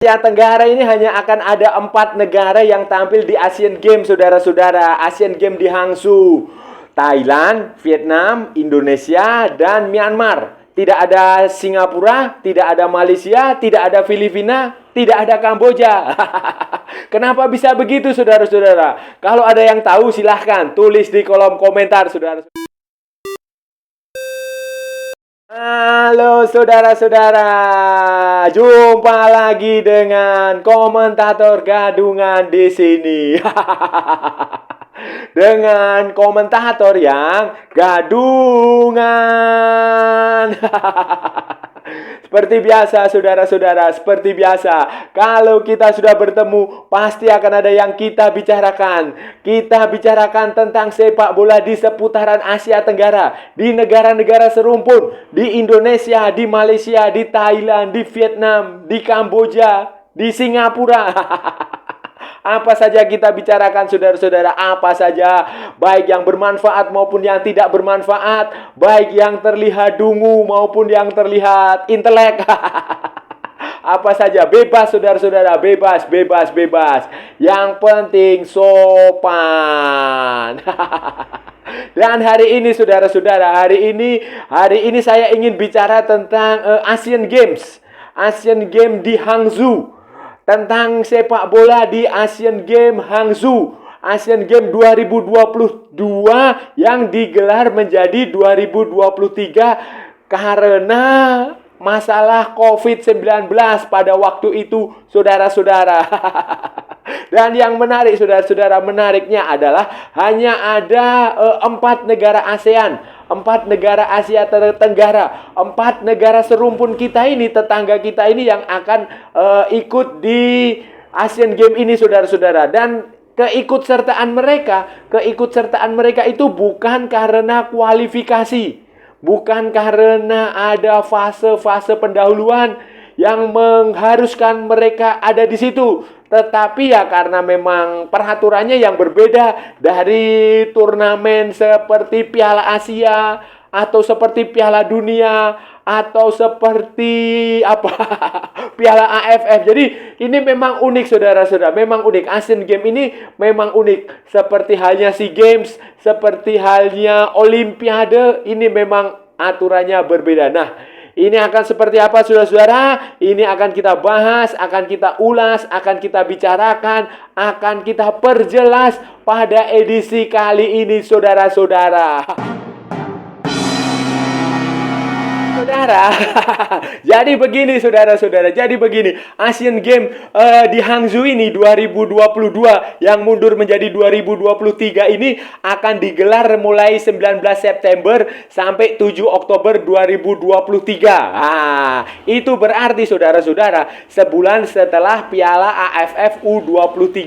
Asia Tenggara ini hanya akan ada 4 negara yang tampil di Asian Games, saudara-saudara. Asian Games di Hangzhou. Thailand, Vietnam, Indonesia, dan Myanmar. Tidak ada Singapura, tidak ada Malaysia, tidak ada Filipina, tidak ada Kamboja. Kenapa bisa begitu, saudara-saudara? Kalau ada yang tahu, silahkan tulis di kolom komentar, saudara. Halo saudara-saudara, jumpa lagi dengan komentator gadungan di sini. Dengan komentator yang gadungan. Seperti biasa saudara-saudara, seperti biasa. Kalau kita sudah bertemu, pasti akan ada yang kita bicarakan. Kita bicarakan tentang sepak bola di seputaran Asia Tenggara, di negara-negara serumpun, di Indonesia, di Malaysia, di Thailand, di Vietnam, di Kamboja, di Singapura. Apa saja kita bicarakan, saudara-saudara, apa saja, baik yang bermanfaat maupun yang tidak bermanfaat, baik yang terlihat dungu maupun yang terlihat intelek. Apa saja, bebas saudara-saudara, bebas, bebas, bebas. Yang penting sopan. Dan hari ini saudara-saudara, hari ini saya ingin bicara tentang Asian Games. Asian Games di Hangzhou. Tentang sepak bola di Asian Games Hangzhou. Asian Games 2022 yang digelar menjadi 2023 karena masalah COVID-19 pada waktu itu, saudara-saudara. Dan yang menarik, saudara-saudara, menariknya adalah hanya ada 4 negara ASEAN, 4 negara Asia Tenggara, 4 negara serumpun kita ini, tetangga kita ini yang akan ikut di Asian Games ini, saudara-saudara. Dan keikutsertaan mereka itu bukan karena kualifikasi, bukan karena ada fase-fase pendahuluan yang mengharuskan mereka ada di situ. Tetapi ya karena memang peraturannya yang berbeda dari turnamen seperti Piala Asia atau seperti Piala Dunia atau seperti Piala AFF. Jadi ini memang unik, saudara-saudara, memang unik. Asian Games ini memang unik. Seperti halnya SEA Games, seperti halnya Olimpiade, ini memang aturannya berbeda. Nah, ini akan seperti apa, saudara-saudara? Ini akan kita bahas, akan kita ulas, akan kita bicarakan, akan kita perjelas pada edisi kali ini, saudara-saudara. Saudara, jadi begini, saudara-saudara, jadi begini. Asian Games di Hangzhou ini 2022 yang mundur menjadi 2023 ini akan digelar mulai 19 September sampai 7 Oktober 2023. Itu berarti, saudara-saudara, sebulan setelah Piala AFF U23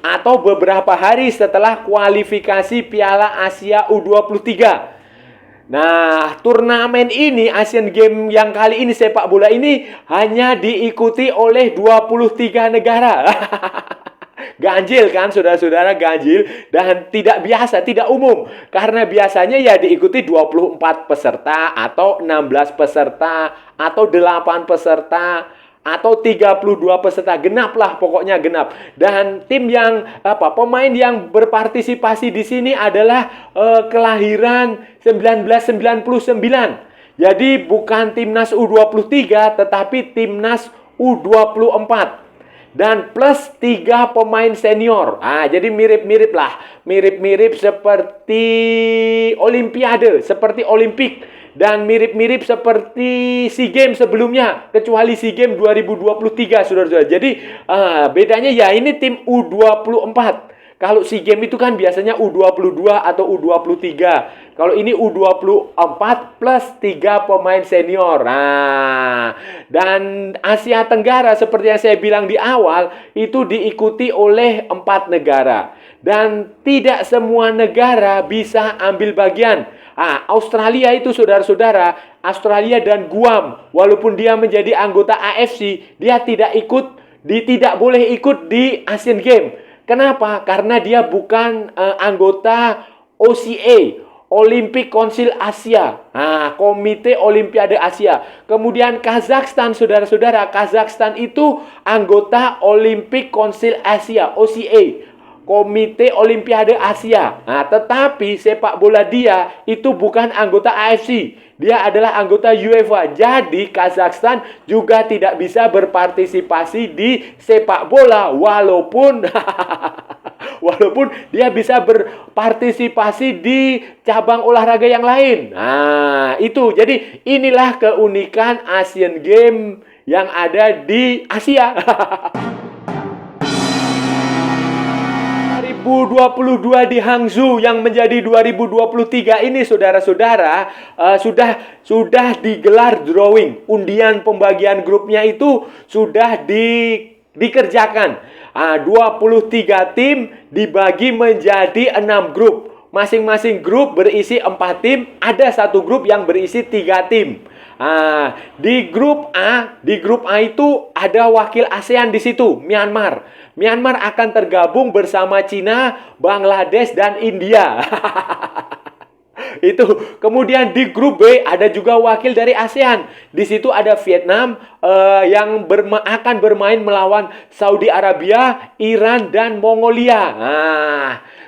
atau beberapa hari setelah kualifikasi Piala Asia U23. Nah, turnamen ini, Asian Games yang kali ini, sepak bola ini hanya diikuti oleh 23 negara. Ganjil kan, saudara-saudara, ganjil. Dan tidak biasa, tidak umum. Karena biasanya ya diikuti 24 peserta atau 16 peserta atau 8 peserta atau 32 peserta, genap lah, pokoknya genap. Dan tim yang pemain yang berpartisipasi di sini adalah kelahiran 1999. Jadi bukan timnas U23 tetapi timnas U24. Dan plus 3 pemain senior. Jadi mirip-mirip lah. Mirip-mirip seperti Olimpiade, seperti Olimpik. Dan mirip-mirip seperti SEA Games sebelumnya. Kecuali SEA Games 2023, saudara-saudara. Jadi bedanya ya ini tim U24. Kalau SEA Games itu kan biasanya U22 atau U23. Kalau ini U24 plus 3 pemain senior. Dan Asia Tenggara seperti yang saya bilang di awal, itu diikuti oleh 4 negara. Dan tidak semua negara bisa ambil bagian. Australia itu, saudara-saudara, Australia dan Guam, walaupun dia menjadi anggota AFC, dia tidak boleh ikut di Asian Games. Kenapa? Karena dia bukan anggota OCA, Olimpik Konsil Asia. Nah, Komite Olimpiade Asia. Kemudian Kazakhstan, saudara-saudara. Kazakhstan itu anggota Olimpik Konsil Asia, OCA. Komite Olimpiade Asia. Nah, tetapi sepak bola dia itu bukan anggota AFC. Dia adalah anggota UEFA. Jadi Kazakhstan juga tidak bisa berpartisipasi di sepak bola walaupun walaupun dia bisa berpartisipasi di cabang olahraga yang lain. Nah, itu. Jadi inilah keunikan Asian Games yang ada di Asia. 2022 di Hangzhou yang menjadi 2023 ini, saudara-saudara, sudah digelar drawing. Undian pembagian grupnya itu sudah dikerjakan. 23 tim dibagi menjadi 6 grup. Masing-masing grup berisi 4 tim. Ada satu grup yang berisi 3 tim. Di grup A itu ada wakil ASEAN di situ, Myanmar. Myanmar akan tergabung bersama Cina, Bangladesh, dan India. Itu. Kemudian di grup B ada juga wakil dari ASEAN. Di situ ada Vietnam yang akan bermain melawan Saudi Arabia, Iran, dan Mongolia.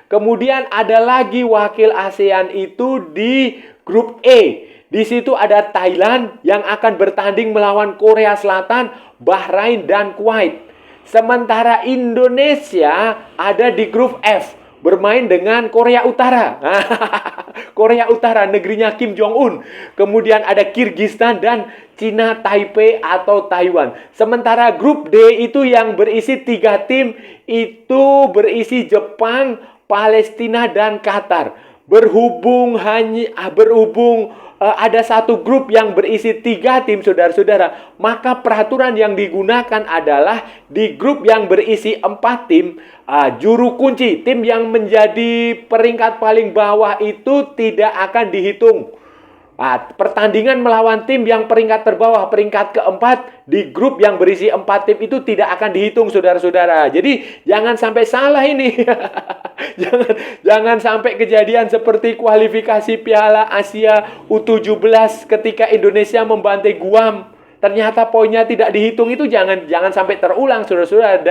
Kemudian ada lagi wakil ASEAN itu di grup E. Di situ ada Thailand yang akan bertanding melawan Korea Selatan, Bahrain, dan Kuwait. Sementara Indonesia ada di grup F, bermain dengan Korea Utara. Korea Utara, negerinya Kim Jong-un. Kemudian ada Kyrgyzstan dan Cina Taipei atau Taiwan. Sementara grup D itu yang berisi 3 tim, itu berisi Jepang, Palestina, dan Qatar. Berhubung ada satu grup yang berisi 3 tim, saudara-saudara, maka peraturan yang digunakan adalah di grup yang berisi 4 tim, juru kunci, tim yang menjadi peringkat paling bawah itu tidak akan dihitung. Pertandingan melawan tim yang peringkat terbawah, peringkat keempat di grup yang berisi 4 tim itu tidak akan dihitung, saudara-saudara. Jadi jangan sampai salah ini. Jangan sampai kejadian seperti kualifikasi Piala Asia U17 ketika Indonesia membantai Guam. Ternyata poinnya tidak dihitung. Itu jangan sampai terulang, saudara-saudara.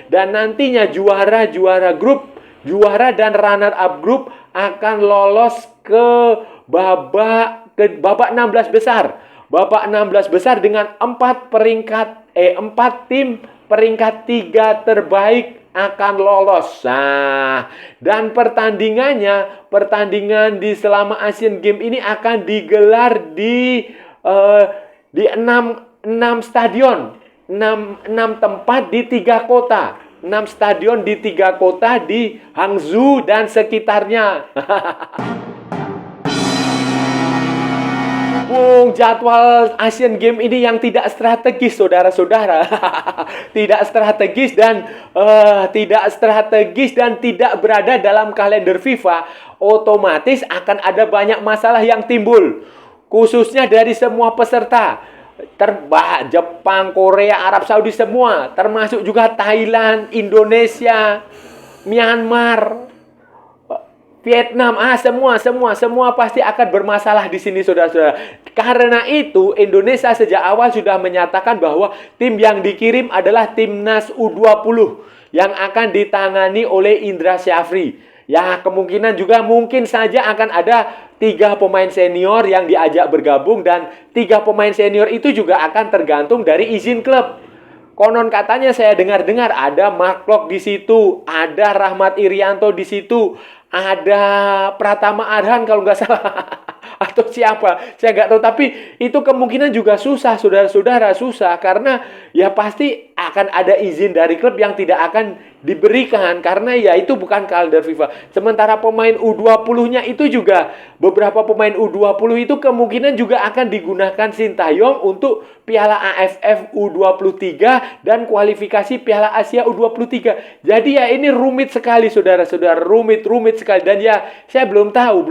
Dan nantinya juara grup, juara dan runner up grup akan lolos ke babak 16 besar. Babak 16 besar dengan 4 tim peringkat 3 terbaik akan lolos. Dan pertandingan di selama Asian Games ini akan digelar di 6 stadion, 6 tempat di 3 kota. 6 stadion di 3 kota di Hangzhou dan sekitarnya. Jadwal Asian Games ini yang tidak strategis, saudara-saudara. Tidak strategis dan tidak berada dalam kalender FIFA, otomatis akan ada banyak masalah yang timbul, khususnya dari semua peserta. Jepang, Korea, Arab Saudi semua, termasuk juga Thailand, Indonesia, Myanmar, Vietnam, semua pasti akan bermasalah di sini, saudara-saudara. Karena itu, Indonesia sejak awal sudah menyatakan bahwa tim yang dikirim adalah timnas U20 yang akan ditangani oleh Indra Syafri. Ya, kemungkinan juga mungkin saja akan ada 3 pemain senior yang diajak bergabung, dan 3 pemain senior itu juga akan tergantung dari izin klub. Konon katanya saya dengar-dengar ada Mark Klok di situ, ada Rahmat Irianto di situ, ada Pratama Arhan kalau nggak salah, atau siapa, saya nggak tahu. Tapi itu kemungkinan juga susah, saudara-saudara, susah. Karena ya pasti akan ada izin dari klub yang tidak akan diberikan, karena ya itu bukan kalender FIFA. Sementara pemain U20-nya itu juga, beberapa pemain U20 itu kemungkinan juga akan digunakan Sintayong untuk Piala AFF U23 dan kualifikasi Piala Asia U23. Jadi ya ini rumit sekali, saudara-saudara, rumit sekali. Dan ya saya belum tahu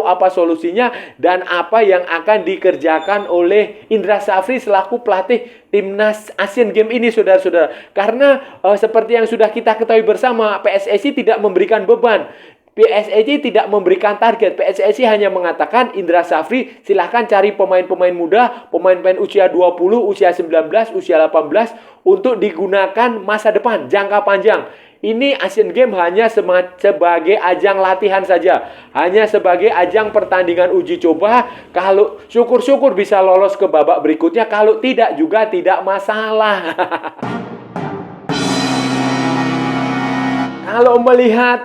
apa solusinya dan apa yang akan dikerjakan oleh Indra Syafri selaku pelatih timnas Asian Games ini, saudara-saudara. Karena seperti yang sudah kita ketahui bersama, PSSI tidak memberikan beban. PSSI tidak memberikan target. PSSI hanya mengatakan, Indra Safri silahkan cari pemain-pemain muda, pemain-pemain usia 20, usia 19, usia 18 untuk digunakan masa depan, jangka panjang. Ini Asian Games hanya sebagai ajang latihan saja, hanya sebagai ajang pertandingan uji coba. Kalau syukur-syukur bisa lolos ke babak berikutnya, kalau tidak juga tidak masalah. Kalau melihat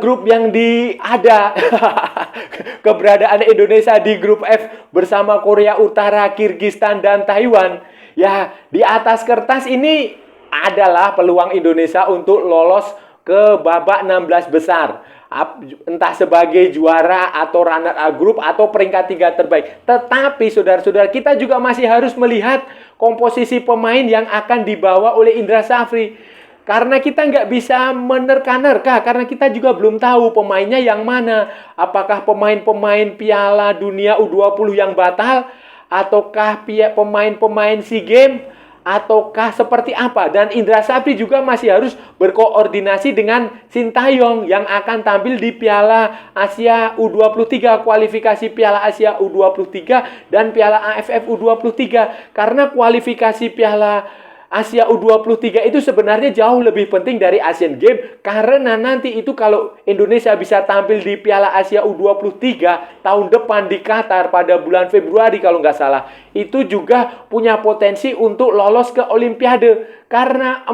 grup yang ada keberadaan Indonesia di grup F bersama Korea Utara, Kirgistan, dan Taiwan, ya di atas kertas ini adalah peluang Indonesia untuk lolos ke babak 16 besar. Entah sebagai juara atau runner-up grup atau peringkat 3 terbaik. Tetapi saudara-saudara, kita juga masih harus melihat komposisi pemain yang akan dibawa oleh Indra Safri. Karena kita nggak bisa menerka-nerka, karena kita juga belum tahu pemainnya yang mana. Apakah pemain-pemain Piala Dunia U20 yang batal, ataukah pemain-pemain SEA Games, ataukah seperti apa. Dan Indra Safri juga masih harus berkoordinasi dengan Sintayong yang akan tampil di Piala Asia U23, kualifikasi Piala Asia U23 dan Piala AFF U23. Karena kualifikasi Piala Asia U23 itu sebenarnya jauh lebih penting dari Asian Games, karena nanti itu kalau Indonesia bisa tampil di Piala Asia U23 tahun depan di Qatar pada bulan Februari kalau nggak salah, itu juga punya potensi untuk lolos ke Olimpiade. Karena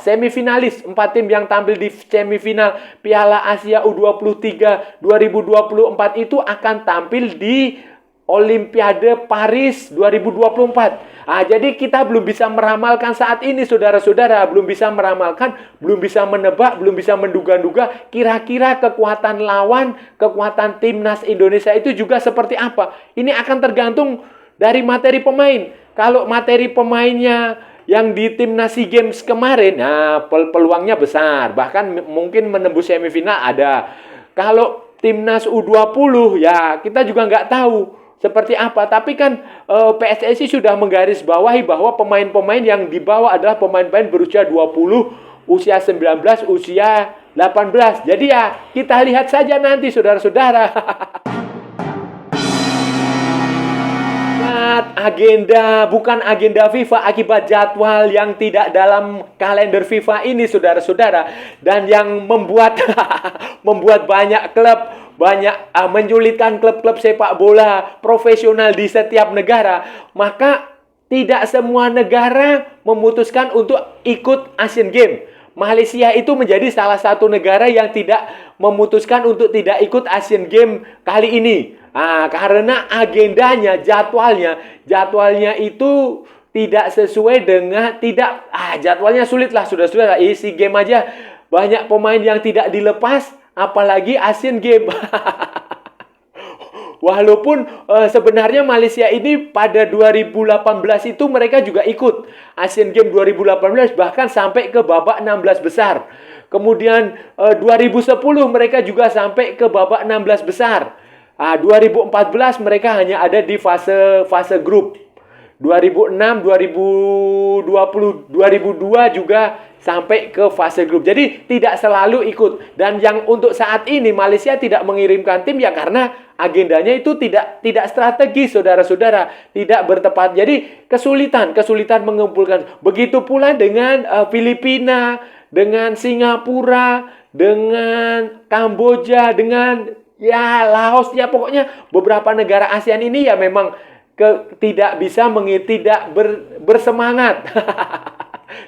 semifinalis, 4 tim yang tampil di semifinal Piala Asia U23 2024 itu akan tampil di Olimpiade Paris 2024. Jadi kita belum bisa meramalkan saat ini, saudara-saudara. Belum bisa meramalkan, belum bisa menebak, belum bisa menduga-duga kira-kira kekuatan lawan, kekuatan timnas Indonesia itu juga seperti apa. Ini akan tergantung dari materi pemain. Kalau materi pemainnya yang di timnas SEA Games kemarin, peluangnya besar. Bahkan mungkin menembus semifinal ada. Kalau timnas U20, ya kita juga nggak tahu seperti apa. Tapi kan PSSI sudah menggarisbawahi bahwa pemain-pemain yang dibawa adalah pemain-pemain berusia 20, usia 19, usia 18. Jadi ya kita lihat saja nanti, saudara-saudara. Agenda, bukan agenda FIFA, akibat jadwal yang tidak dalam kalender FIFA ini, saudara-saudara. Dan yang membuat banyak klub, menyulitkan klub-klub sepak bola profesional di setiap negara. Maka tidak semua negara memutuskan untuk ikut Asian Games. Malaysia itu menjadi salah satu negara yang tidak memutuskan untuk tidak ikut Asian Games kali ini. Karena agendanya, jadwalnya itu tidak sesuai dengan jadwalnya sulit lah, saudara-saudara. SEA Games aja banyak pemain yang tidak dilepas, apalagi Asian Games. Walaupun sebenarnya Malaysia ini pada 2018 itu mereka juga ikut Asian Games 2018, bahkan sampai ke babak 16 besar. Kemudian 2010 mereka juga sampai ke babak 16 besar. 2014 mereka hanya ada di fase grup. 2006, 2020, 2002 juga sampai ke fase grup. Jadi tidak selalu ikut. Dan yang untuk saat ini Malaysia tidak mengirimkan tim ya karena agendanya itu tidak strategis, saudara-saudara, tidak bertepat. Jadi kesulitan mengumpulkan. Begitu pula dengan Filipina, dengan Singapura, dengan Kamboja, dengan Laos, ya pokoknya beberapa negara ASEAN ini ya memang tidak bisa bersemangat.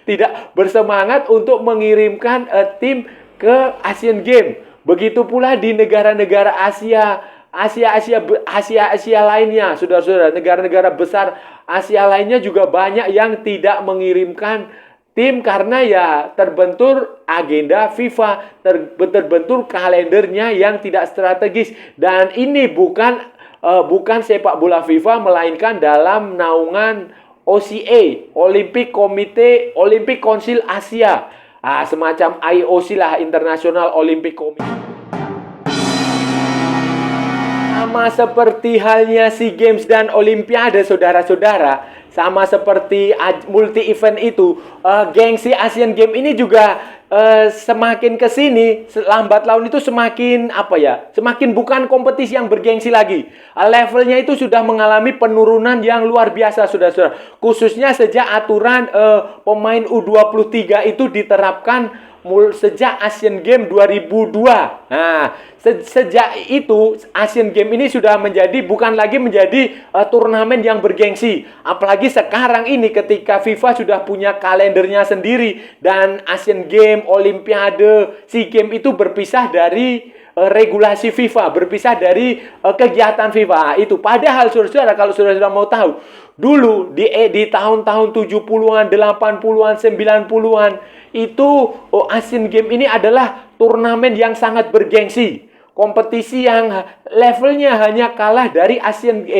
Tidak bersemangat untuk mengirimkan tim ke Asian Games. Begitu pula di negara-negara Asia lainnya, saudara-saudara, negara-negara besar Asia lainnya juga banyak yang tidak mengirimkan tim karena ya terbentur agenda FIFA, terbentur kalendernya yang tidak strategis. Dan ini bukan sepak bola FIFA, melainkan dalam naungan OCA, Olympic Council Asia. Semacam IOC lah, International Olympic Committee. Sama seperti halnya SEA Games dan Olimpiade, saudara-saudara, sama seperti multi event itu, gengsi Asian Games ini juga semakin ke sini, lambat laun itu semakin apa ya? Semakin bukan kompetisi yang bergengsi lagi. Levelnya itu sudah mengalami penurunan yang luar biasa, saudara-saudara. Khususnya sejak aturan pemain U23 itu diterapkan sejak Asian Games 2002. Nah, sejak itu Asian Games ini sudah bukan lagi menjadi turnamen yang bergengsi. Apalagi sekarang ini ketika FIFA sudah punya kalendernya sendiri dan Asian Games, Olimpiade, SEA Games itu berpisah dari regulasi FIFA, berpisah dari kegiatan FIFA. Itu padahal saudara-saudara, kalau saudara mau tahu, dulu di tahun-tahun 70-an, 80-an, 90-an itu Asian Games ini adalah turnamen yang sangat bergengsi. Kompetisi yang levelnya hanya kalah dari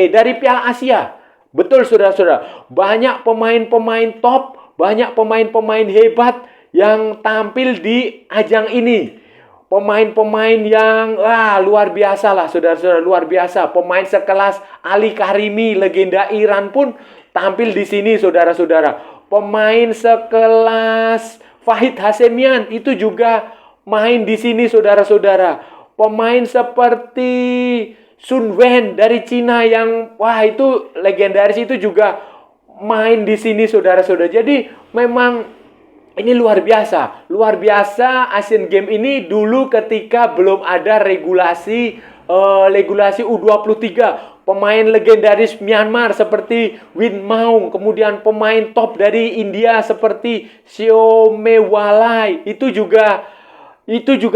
dari Piala Asia. Betul saudara-saudara. Banyak pemain-pemain top, banyak pemain-pemain hebat yang tampil di ajang ini. Pemain-pemain yang luar biasa lah saudara-saudara, luar biasa. Pemain sekelas Ali Karimi, legenda Iran pun tampil di sini saudara-saudara. Pemain sekelas Fahid Hassemian itu juga main di sini saudara-saudara. Pemain seperti Sun Wen dari Cina yang itu legendaris itu juga main di sini saudara-saudara. Jadi memang ini luar biasa. Luar biasa Asian Games ini dulu ketika belum ada regulasi U23. Pemain legendaris Myanmar seperti Win Maung, kemudian pemain top dari India seperti Siomewalai itu juga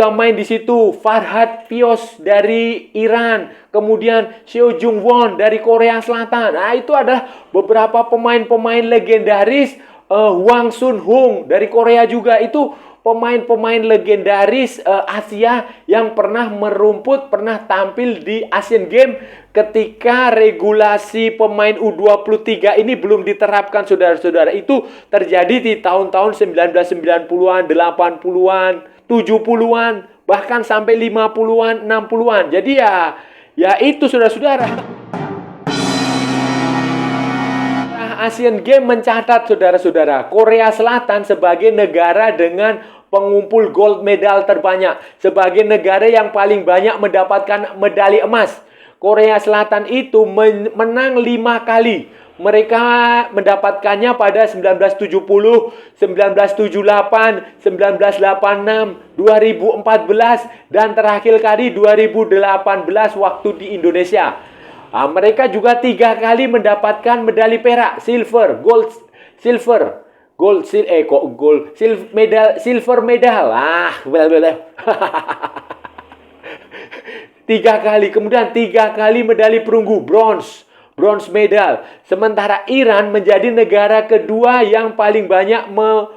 main di situ. Farhad Pios dari Iran, kemudian Seo Jung-won dari Korea Selatan. Nah, itu adalah beberapa pemain-pemain legendaris. Hwang Sun-hung dari Korea juga, itu pemain-pemain legendaris Asia yang pernah merumput, pernah tampil di Asian Games ketika regulasi pemain U23 ini belum diterapkan saudara-saudara. Itu terjadi di tahun-tahun 1990-an, 80-an, 70-an, bahkan sampai 50-an, 60-an. Jadi ya itu saudara-saudara. Asian Games mencatat saudara-saudara, Korea Selatan sebagai negara dengan pengumpul gold medal terbanyak, sebagai negara yang paling banyak mendapatkan medali emas. Korea Selatan itu menang 5 kali. Mereka mendapatkannya pada 1970, 1978, 1986, 2014, dan terakhir kali 2018 waktu di Indonesia. Mereka juga 3 kali mendapatkan medali perak, silver medal. 3 kali. Kemudian 3 kali medali perunggu, bronze medal. Sementara Iran menjadi negara kedua yang paling banyak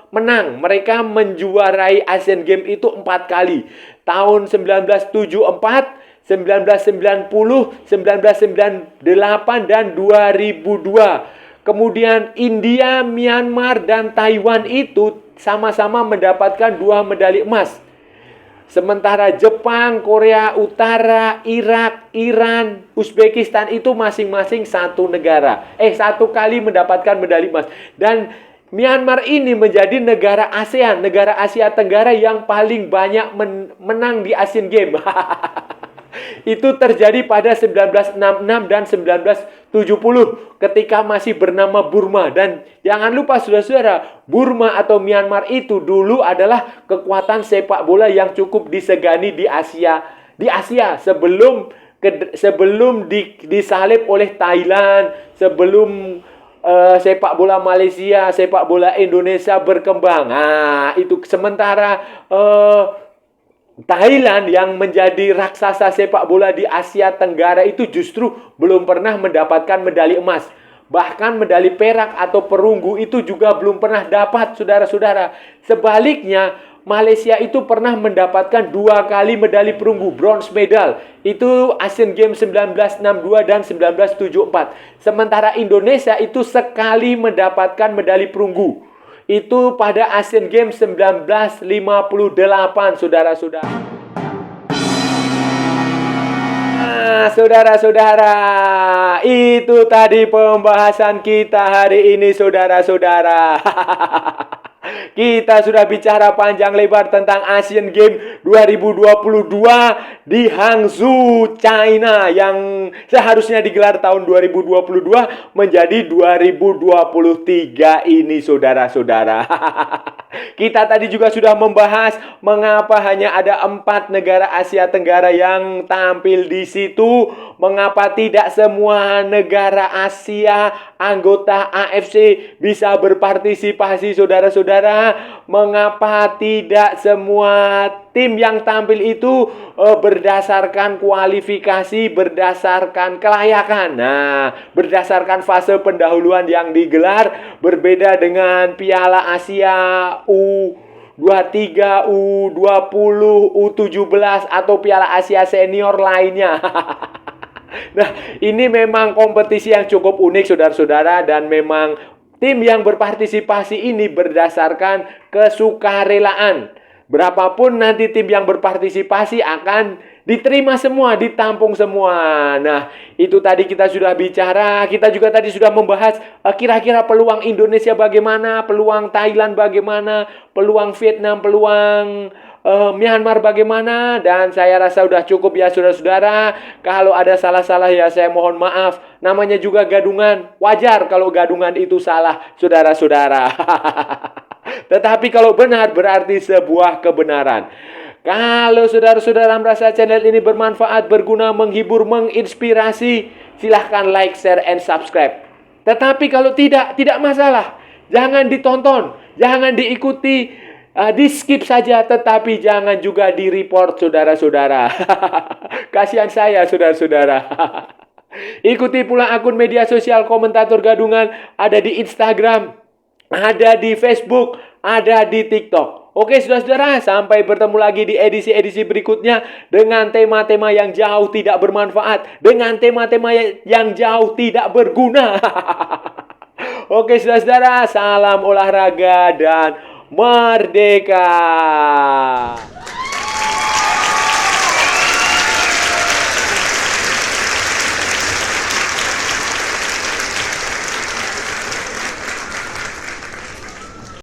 menang. Mereka menjuarai Asian Games itu 4 kali. Tahun 1974, 1990, 1998, dan 2002. Kemudian India, Myanmar, dan Taiwan itu sama-sama mendapatkan 2 medali emas. Sementara Jepang, Korea Utara, Irak, Iran, Uzbekistan itu masing-masing 1 negara. 1 kali mendapatkan medali emas. Dan Myanmar ini menjadi negara ASEAN, negara Asia Tenggara yang paling banyak menang di Asian Games. Itu terjadi pada 1966 dan 1970 ketika masih bernama Burma. Dan jangan lupa saudara-saudara, Burma atau Myanmar itu dulu adalah kekuatan sepak bola yang cukup disegani di Asia sebelum disalib oleh Thailand, sebelum sepak bola Malaysia, sepak bola Indonesia berkembang. Itu sementara Thailand yang menjadi raksasa sepak bola di Asia Tenggara itu justru belum pernah mendapatkan medali emas. Bahkan medali perak atau perunggu itu juga belum pernah dapat saudara-saudara. Sebaliknya, Malaysia itu pernah mendapatkan 2 kali medali perunggu, bronze medal. Itu Asian Games 1962 dan 1974. Sementara Indonesia itu sekali mendapatkan medali perunggu. Itu pada Asian Games 1958, saudara-saudara. Saudara-saudara, itu tadi pembahasan kita hari ini, saudara-saudara. Kita sudah bicara panjang lebar tentang Asian Games 2022 di Hangzhou, China yang seharusnya digelar tahun 2022 menjadi 2023 ini, saudara-saudara. Kita tadi juga sudah membahas mengapa hanya ada 4 negara Asia Tenggara yang tampil di situ, mengapa tidak semua negara Asia anggota AFC bisa berpartisipasi, saudara-saudara. Mengapa tidak semua tim yang tampil itu berdasarkan kualifikasi, berdasarkan kelayakan. Nah, berdasarkan fase pendahuluan yang digelar berbeda dengan Piala Asia U23, U20, U17 atau Piala Asia Senior lainnya. Nah, ini memang kompetisi yang cukup unik, saudara-saudara, dan memang tim yang berpartisipasi ini berdasarkan kesukarelaan. Berapapun nanti tim yang berpartisipasi akan diterima semua, ditampung semua. Nah, itu tadi kita sudah bicara. Kita juga tadi sudah membahas kira-kira peluang Indonesia bagaimana, peluang Thailand bagaimana, peluang Vietnam, peluang Myanmar bagaimana. Dan saya rasa sudah cukup ya, saudara-saudara. Kalau ada salah-salah ya saya mohon maaf. Namanya juga gadungan. Wajar kalau gadungan itu salah, saudara-saudara. Tetapi kalau benar berarti sebuah kebenaran. Kalau saudara-saudara merasa channel ini bermanfaat, berguna, menghibur, menginspirasi, silahkan like, share, and subscribe. Tetapi kalau tidak masalah. Jangan ditonton, jangan diikuti, di skip saja, tetapi jangan juga di report, saudara-saudara. Kasihan saya, saudara-saudara. Ikuti pula akun media sosial Komentator Gadungan, ada di Instagram, ada di Facebook, ada di TikTok. Oke, saudara-saudara, sampai bertemu lagi di edisi-edisi berikutnya dengan tema-tema yang jauh tidak bermanfaat, dengan tema-tema yang jauh tidak berguna. Oke, saudara-saudara, salam olahraga dan merdeka!